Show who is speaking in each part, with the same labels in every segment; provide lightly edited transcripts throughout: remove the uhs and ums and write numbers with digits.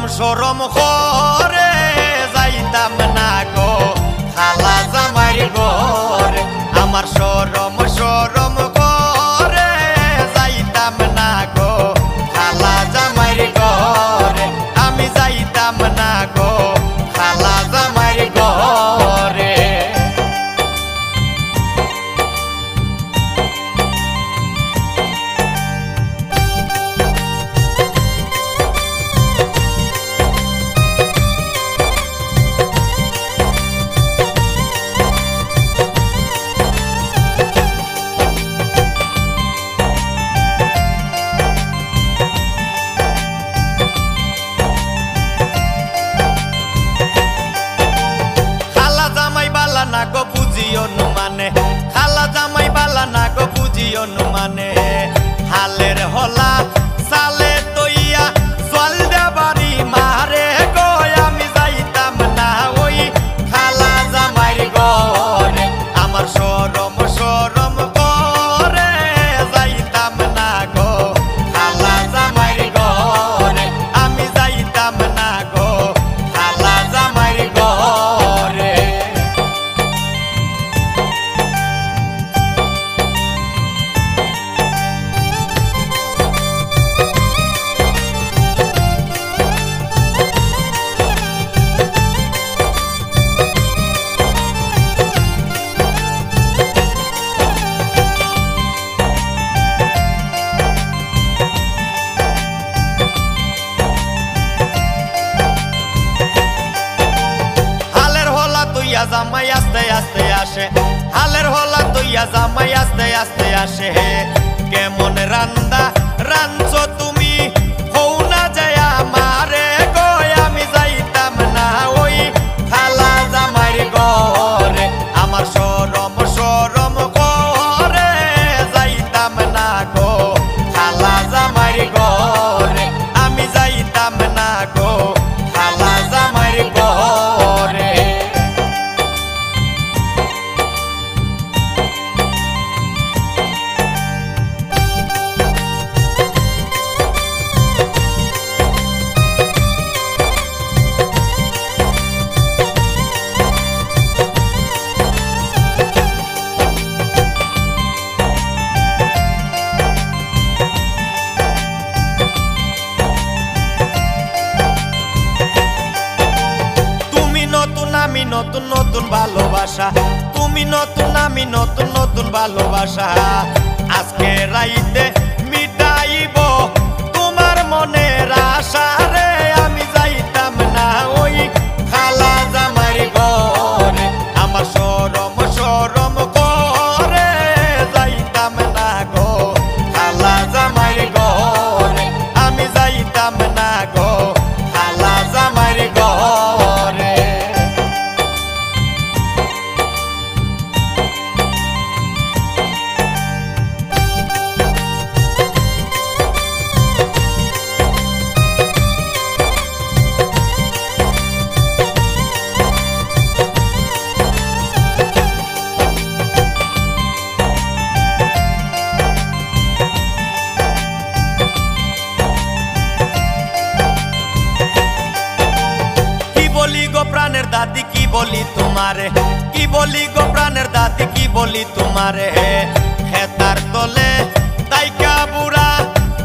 Speaker 1: সরম করে যাইতাম না গো খালা জামাইর ঘরে আমার সরম করে যাইতাম না গো খালা জামাইর ঘরে আমি যাইতাম না গো খালা জামাইর ঘরে না গো বুঝিও মানে খালা জামাই বালা না গো বুঝিও মানে হালের হলা সালে তইয়া জল দেবারি মারে গো আমি যাইতাম না ওই খালা জামাইর ঘরে আমার সরম করে যাইতাম না গো খালা জামাইর ঘরে আমি যাইতাম না গো খালা জামাইর ঘরে জামাই আস্তে আস্তে আসে হালের হলা তৈয়া জামাই আস্তে আস্তে আসে কেমন রান্দা রাঞ্চো তুমি হও না যায় আমারে গো আমি যাইতাম না ওই খালা জামাইর ঘরে আমার সরম করে যাইতাম না গো খালা জামাইর ঘরে আমি যাইতাম না গো খালা জামাইর ঘরে আমি নতুন নতুন ভালোবাসা তুমি নতুন আমি নতুন নতুন ভালোবাসা আজকে রাইতে মিটাইব তোমার মনের আশা রে আমি যাইতাম না ওই খালা জামাইর ঘরে আমার সরম করে যাইতাম না গো খালা জামাইর ঘরে আমি যাইতাম না গো খালা জামাইর ঘরে প্রাণের দাদি কি বলি তোমারে কি বলি গো প্রাণের দাদি কি বলি তোমারে হেতার তলে তাইকা বুড়া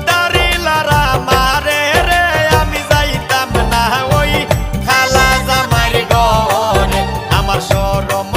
Speaker 1: দাড়ি লারা মারে রে আমি যাইতাম না ওই খালা জামাইর ঘরে আমার সরম